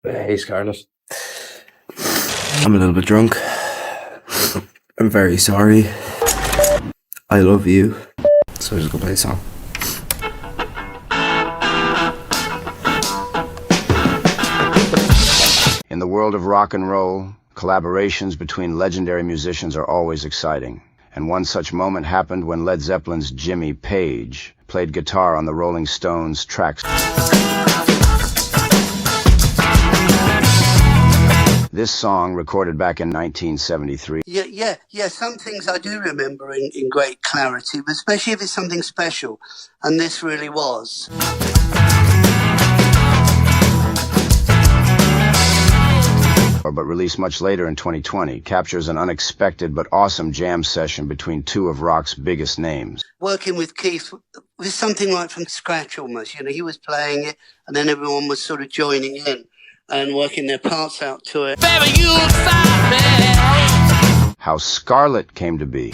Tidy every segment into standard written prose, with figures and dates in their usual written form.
Hey, Scarlet. I'm a little bit drunk. I'm very sorry. I love you. So just go play a song. In the world of rock and roll, collaborations between legendary musicians are always exciting. And one such moment happened when Led Zeppelin's Jimmy Page played guitar on the Rolling Stones' track. This song, recorded back in 1973. Yeah. Some things I do remember in great clarity, but especially if it's something special. And this really was. But released much later in 2020, captures an unexpected but awesome jam session between two of rock's biggest names. Working with Keith was something like from scratch almost. You know, he was playing it, and then everyone was sort of joining in and working their parts out to it. How Scarlet came to be.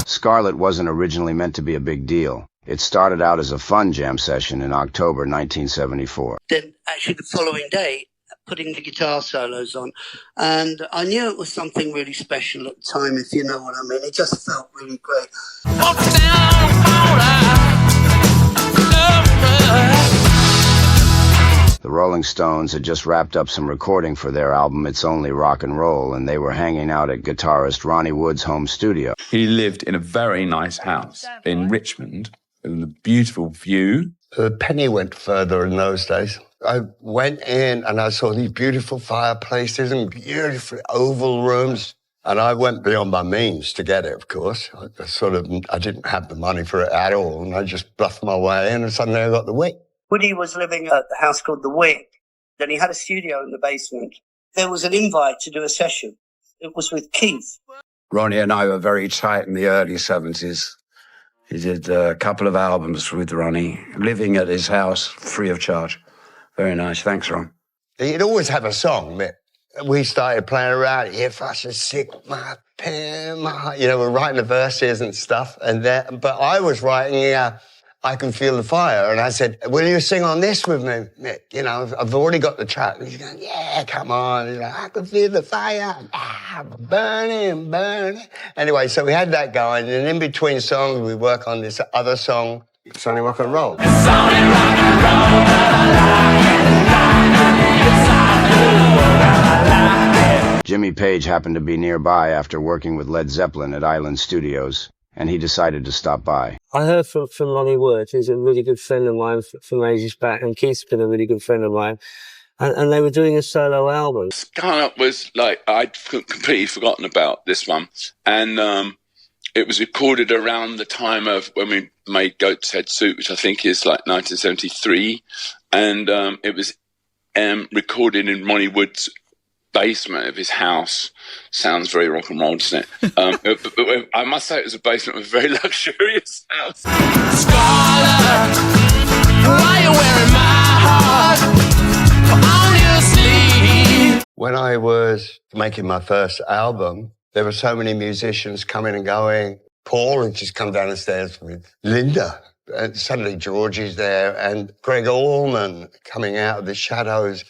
Scarlet wasn't originally meant to be a big deal. It started out as a fun jam session in October 1974. Then actually the following day, putting the guitar solos on. And I knew it was something really special at the time, if you know what I mean. It just felt really great. The Rolling Stones had just wrapped up some recording for their album It's Only Rock and Roll, and they were hanging out at guitarist Ronnie Wood's home studio. He lived in a very nice house in Richmond with a beautiful view. The penny went further in those days. I went in and I saw these beautiful fireplaces and beautiful oval rooms. And I went beyond my means to get it, of course. I didn't have the money for it at all. And I just bluffed my way in and suddenly I got the Wick. Woody was living at the house called The Wick. Then he had a studio in the basement. There was an invite to do a session. It was with Keith. Ronnie and I were very tight in the early 70s. He did a couple of albums with Ronnie, living at his house free of charge. Very nice. Thanks, Ron. He'd always have a song. We started playing around. If I should sick my pen, we're writing the verses and stuff. But I was writing I Can Feel the Fire. And I said, will you sing on this with me, Mick? You know, I've already got the track. And he's going, yeah, come on. He's like, I can feel the fire. Burning, burning. Anyway, so we had that going. And in between songs, we work on this other song, It's Only Rock and Roll. It's only rock and roll. Jimmy Page happened to be nearby after working with Led Zeppelin at Island Studios, and he decided to stop by. I heard from Ronnie Wood, who's a really good friend of mine from ages back, and Keith's been a really good friend of mine, and they were doing a solo album. Scarlet was like, I'd completely forgotten about this one, and it was recorded around the time of when we made Goat's Head Suit, which I think is like 1973, and it was recorded in Ronnie Wood's basement of his house. Sounds very rock and roll, doesn't it? But I must say it was a basement of a very luxurious house. Scarlet, why are you wearing my heart on your sleeve? When I was making my first album, there were so many musicians coming and going. Paul had just come down the stairs with Linda. And suddenly Georgie's there and Greg Allman coming out of the shadows.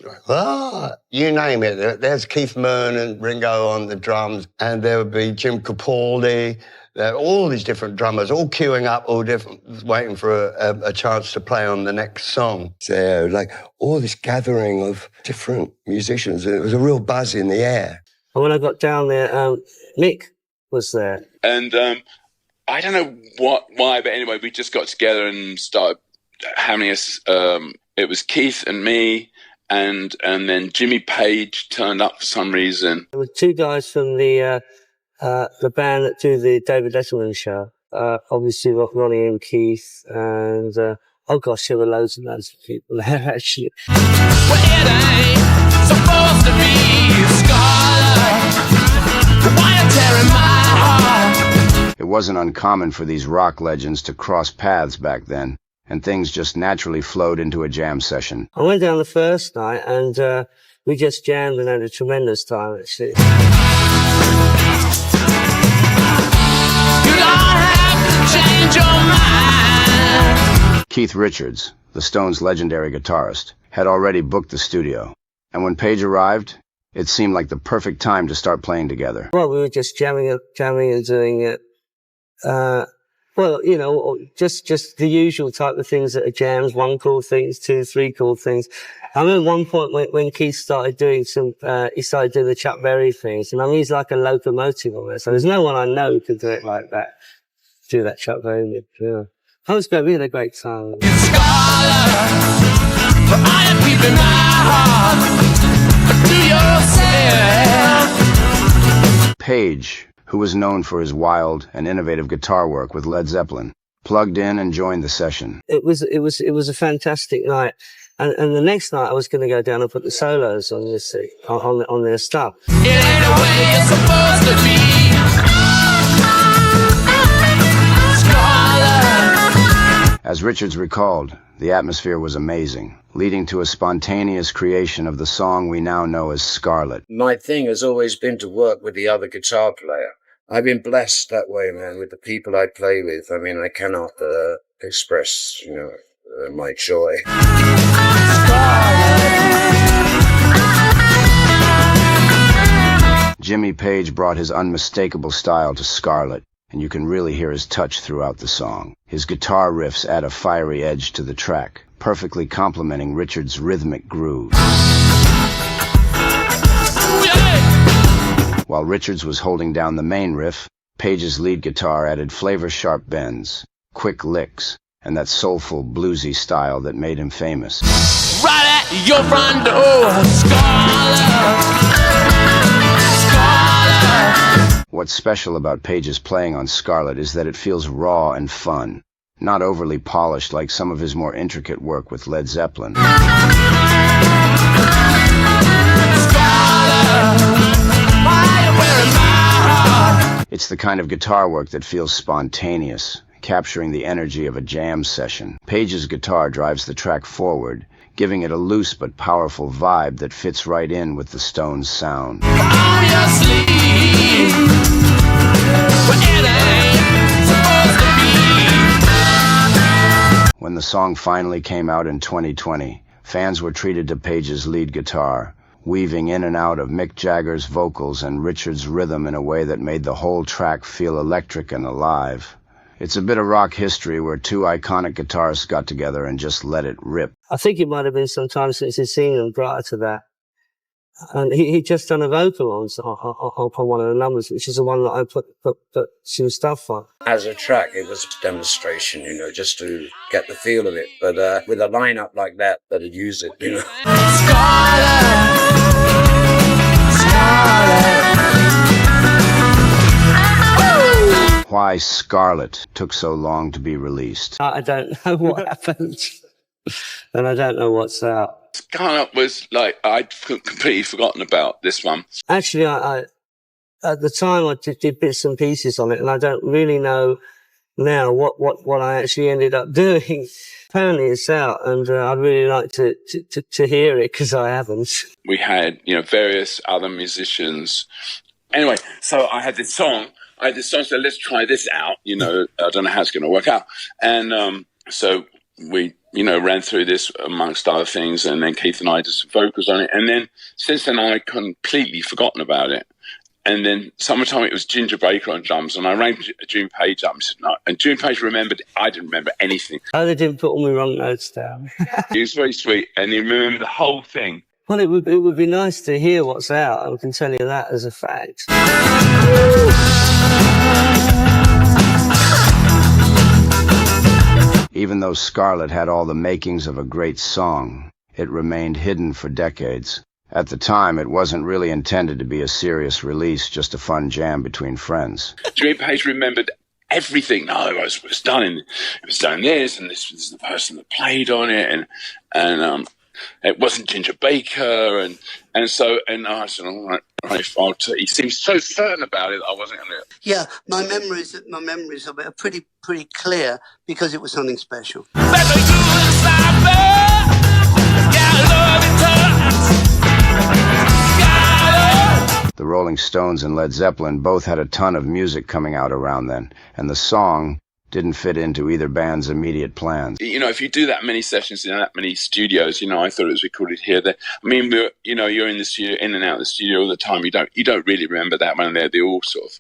You name it. There's Keith Moon and Ringo on the drums. And there would be Jim Capaldi. There are all these different drummers, all queuing up, all different, waiting for a chance to play on the next song. So like all this gathering of different musicians. And it was a real buzz in the air. And when I got down there, Mick was there. And I don't know why, but anyway, we just got together and started having us. It was Keith and me, and then Jimmy Page turned up for some reason. There were two guys from the band that do the David Letterman show. Obviously, Ronnie and Keith, and oh gosh, there were loads and loads of people there actually. Well, it ain't supposed to be Scarlet. Why you tearing my heart? It wasn't uncommon for these rock legends to cross paths back then, and things just naturally flowed into a jam session. I went down the first night and we just jammed and had a tremendous time actually. You don't have to change your mind. Keith Richards, the Stones' legendary guitarist, had already booked the studio, and when Page arrived, it seemed like the perfect time to start playing together. Well, we were just jamming and doing it. Well, you know, just the usual type of things that are jams, 1 chord things, 2, 3 chord things. I remember one point when Keith started doing he started doing the Chuck Berry things, and I mean, he's like a locomotive on it. So there's no one I know who can do it like that. Do that Chuck Berry. Yeah. Oh, it's great. We had a great time. Scarlet, but I am keeping my heart to yourself. Page, who was known for his wild and innovative guitar work with Led Zeppelin, plugged in and joined the session. It was a fantastic night. And the next night I was going to go down and put the solos on this on their stuff. It ain't the way it's supposed to be. As Richards recalled, the atmosphere was amazing, leading to a spontaneous creation of the song we now know as Scarlet. My thing has always been to work with the other guitar player. I've been blessed that way, man, with the people I play with. I mean, I cannot express, my joy. Jimmy Page brought his unmistakable style to Scarlet, and you can really hear his touch throughout the song. His guitar riffs add a fiery edge to the track, perfectly complementing Richards' rhythmic groove. While Richards was holding down the main riff, Page's lead guitar added flavor-sharp bends, quick licks, and that soulful, bluesy style that made him famous. Right at your front door, Scarlet. What's special about Page's playing on Scarlet is that it feels raw and fun, not overly polished like some of his more intricate work with Led Zeppelin. It's the kind of guitar work that feels spontaneous, capturing the energy of a jam session. Page's guitar drives the track forward, giving it a loose but powerful vibe that fits right in with the Stones' sound. When the song finally came out in 2020, fans were treated to Page's lead guitar, weaving in and out of Mick Jagger's vocals and Richards' rhythm in a way that made the whole track feel electric and alive. It's a bit of rock history where two iconic guitarists got together and just let it rip. I think it might have been some time since he'd seen them prior to that. And he'd just done a vocal on one of the numbers, which is the one that I put some stuff on. As a track, it was a demonstration, just to get the feel of it. But with a lineup like that, that'd use it, Why Scarlet took so long to be released. I don't know what happened. And I don't know what's out. Scarlet was like, I'd completely forgotten about this one. Actually, I at the time I did bits and pieces on it, and I don't really know now what I actually ended up doing. Apparently it's out, and I'd really like to hear it, because I haven't. We had, various other musicians. Anyway, so I had this song, so let's try this out. I don't know how it's going to work out. And so we, ran through this amongst other things, and then Keith and I did some vocals on it. And then since then, I completely forgotten about it. And then summertime, it was Ginger Baker on drums, and I rang Jimmy Page up and said no. And Jimmy Page remembered. I didn't remember anything. Oh, they didn't put all my wrong notes down. He was very sweet, and he remembered the whole thing. Well, it would be nice to hear what's out. I can tell you that as a fact. Even though Scarlet had all the makings of a great song, it remained hidden for decades. At the time, it wasn't really intended to be a serious release, just a fun jam between friends. Jimmy Page remembered everything. No, it was done this, and this was the person that played on it, and it wasn't Ginger Baker, and I said, all right, he seems so certain about it that I wasn't going to. Yeah, my memories of it are pretty clear, because it was something special. The Rolling Stones and Led Zeppelin both had a ton of music coming out around then, and the song, didn't fit into either band's immediate plans. You know, if you do that many sessions in that many studios, you know, I thought it was recorded here. There, I mean, you're in the studio, in and out of the studio all the time. You don't really remember that when they all sort of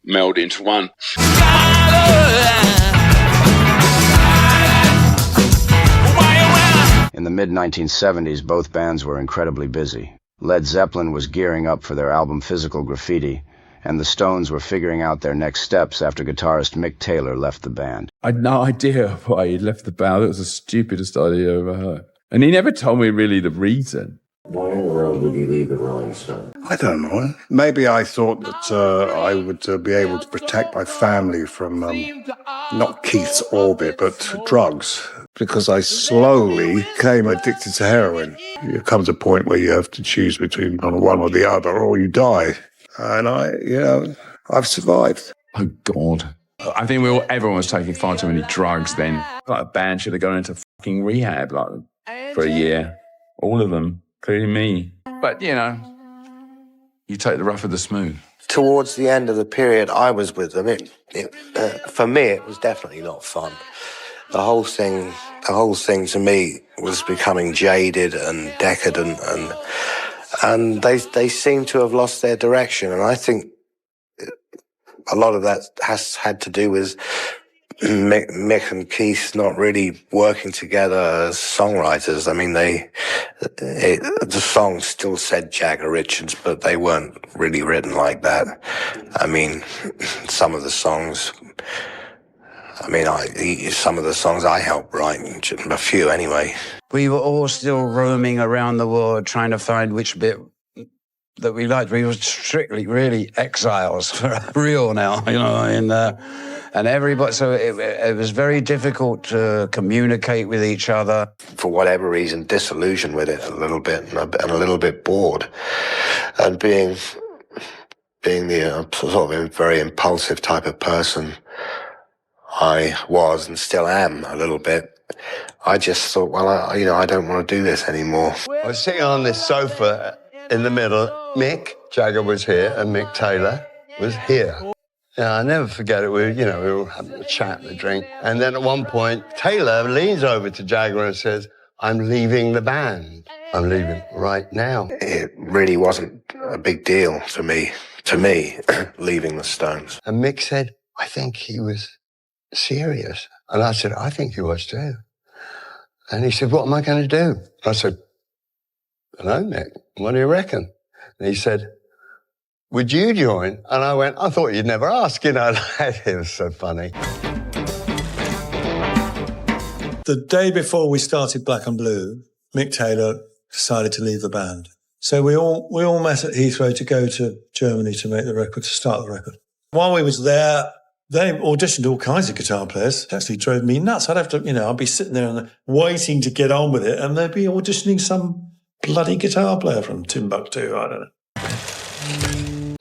meld into one. In the mid-1970s, both bands were incredibly busy. Led Zeppelin was gearing up for their album Physical Graffiti, and the Stones were figuring out their next steps after guitarist Mick Taylor left the band. I had no idea why he left the band. It was the stupidest idea I ever heard. And he never told me really the reason. Why in the world would you leave the Rolling Stones? I don't know. Maybe I thought that I would be able to protect my family from not Keith's orbit, but drugs. Because I slowly became addicted to heroin. There comes a point where you have to choose between one or the other, or you die. And I've survived. Oh, God. I think everyone was taking far too many drugs then. Like a band should have gone into fucking rehab for a year. All of them, including me. But, you know, you take the rough with the smooth. Towards the end of the period I was with them, for me, it was definitely not fun. The whole thing to me was becoming jaded and decadent, and they seem to have lost their direction. And I think a lot of that has had to do with Mick and Keith not really working together as songwriters. I mean, the song still said Jagger Richards, but they weren't really written like that. I mean, some of the songs I helped write, a few anyway. We were all still roaming around the world trying to find which bit that we liked. We were strictly really exiles for real now, you know, and everybody, so it was very difficult to communicate with each other. For whatever reason, disillusioned with it a little bit, and a little bit bored. And being the sort of a very impulsive type of person I was and still am a little bit, I just thought, well, I don't want to do this anymore. I was sitting on this sofa in the middle. Mick Jagger was here and Mick Taylor was here. Yeah, I'll never forget it. We were all having a chat and a drink. And then at one point, Taylor leans over to Jagger and says, "I'm leaving the band. I'm leaving right now." It really wasn't a big deal to me, leaving the Stones. And Mick said, "I think he was serious." And I said, "I think he was too." And he said, "What am I going to do?" I said, "I don't know, Mick. What do you reckon?" And he said, "Would you join?" And I went, "I thought you'd never ask," you know. It was so funny. The day before we started Black and Blue, Mick Taylor decided to leave the band. So we all met at Heathrow to go to Germany to make the record, to start the record. While we was there, they auditioned all kinds of guitar players. It actually drove me nuts. I'd have to, I'd be sitting there and waiting to get on with it, and they'd be auditioning some bloody guitar player from Timbuktu, I don't know.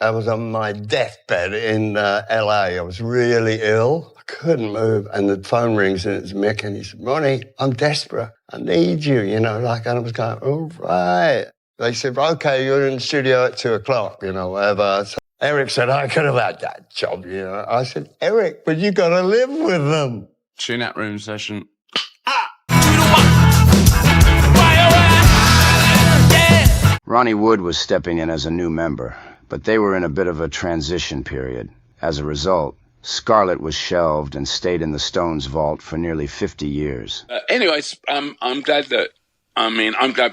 I was on my deathbed in LA. I was really ill. I couldn't move. And the phone rings and it's Mick, and he said, "Ronnie, I'm desperate. I need you," and I was going, "All right." They said, "Okay, you're in the studio at 2:00, whatever." So Eric said, "I could have had that job, I said, "Eric, but you got to live with them." Tune-out room session. Ronnie Wood was stepping in as a new member, but they were in a bit of a transition period. As a result, Scarlet was shelved and stayed in the Stones vault for nearly 50 years. Anyways, I'm glad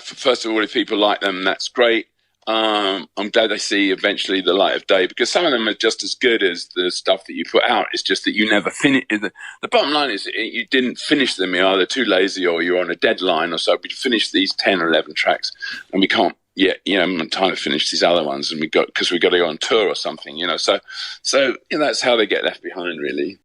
first of all, if people like them, that's great. I'm glad they see eventually the light of day, because some of them are just as good as the stuff that you put out. It's just that you never finish. The bottom line is you didn't finish them. You're either too lazy or you're on a deadline or so. We finished these 10 or 11 tracks and we can't yet, I'm trying to finish these other ones, and because we got to go on tour or something, so that's how they get left behind, really.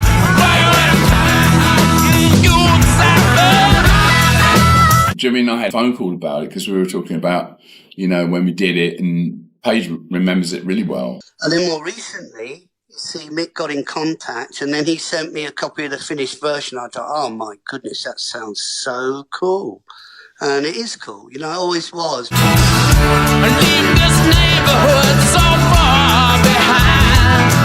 Jimmy and I had a phone call about it because we were talking about, when we did it, and Page remembers it really well. And then more recently, you see, Mick got in contact, and then he sent me a copy of the finished version. I thought, oh my goodness, that sounds so cool. And it is cool, it always was. Leave this neighborhood so far behind.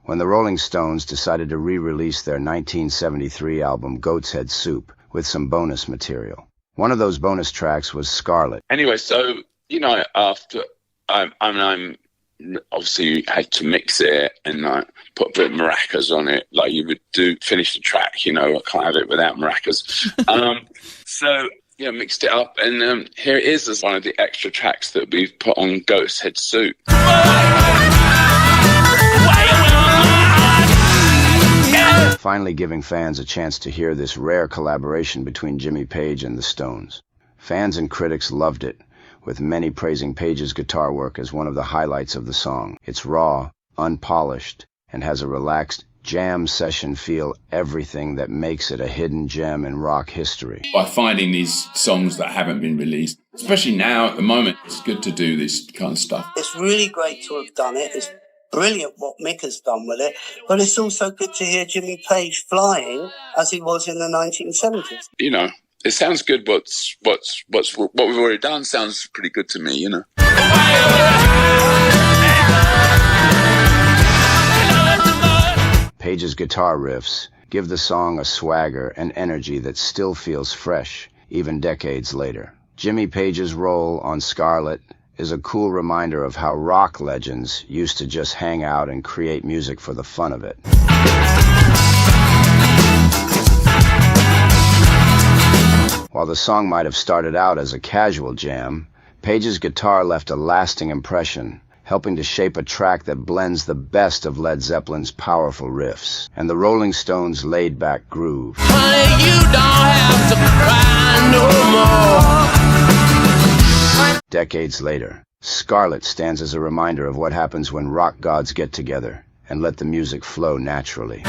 when the Rolling Stones decided to re-release their 1973 album Goat's Head Soup with some bonus material. One of those bonus tracks was Scarlet. Anyway, so, you know, after I'm obviously had to mix it and like put a bit of maracas on it, like you would do, finish the track, you know, I can't have it without maracas. So, yeah, mixed it up, and here it is as one of the extra tracks that we've put on Goat's Head Soup. Finally giving fans a chance to hear this rare collaboration between Jimmy Page and the Stones. Fans and critics loved it, with many praising Page's guitar work as one of the highlights of the song. It's raw, unpolished, and has a relaxed jam session feel, everything that makes it a hidden gem in rock history. By finding these songs that haven't been released, especially now at the moment, it's good to do this kind of stuff. It's really great to have done it. It's brilliant what Mick has done with it, but it's also good to hear Jimmy Page flying as he was in the 1970s. You know, it sounds good. What we've already done sounds pretty good to me, you know. Page's guitar riffs give the song a swagger and energy that still feels fresh, even decades later. Jimmy Page's role on Scarlet is a cool reminder of how rock legends used to just hang out and create music for the fun of it. While the song might have started out as a casual jam, Page's guitar left a lasting impression, helping to shape a track that blends the best of Led Zeppelin's powerful riffs and the Rolling Stones' laid-back groove. Honey, you don't have to cry no more. Decades later, Scarlet stands as a reminder of what happens when rock gods get together and let the music flow naturally.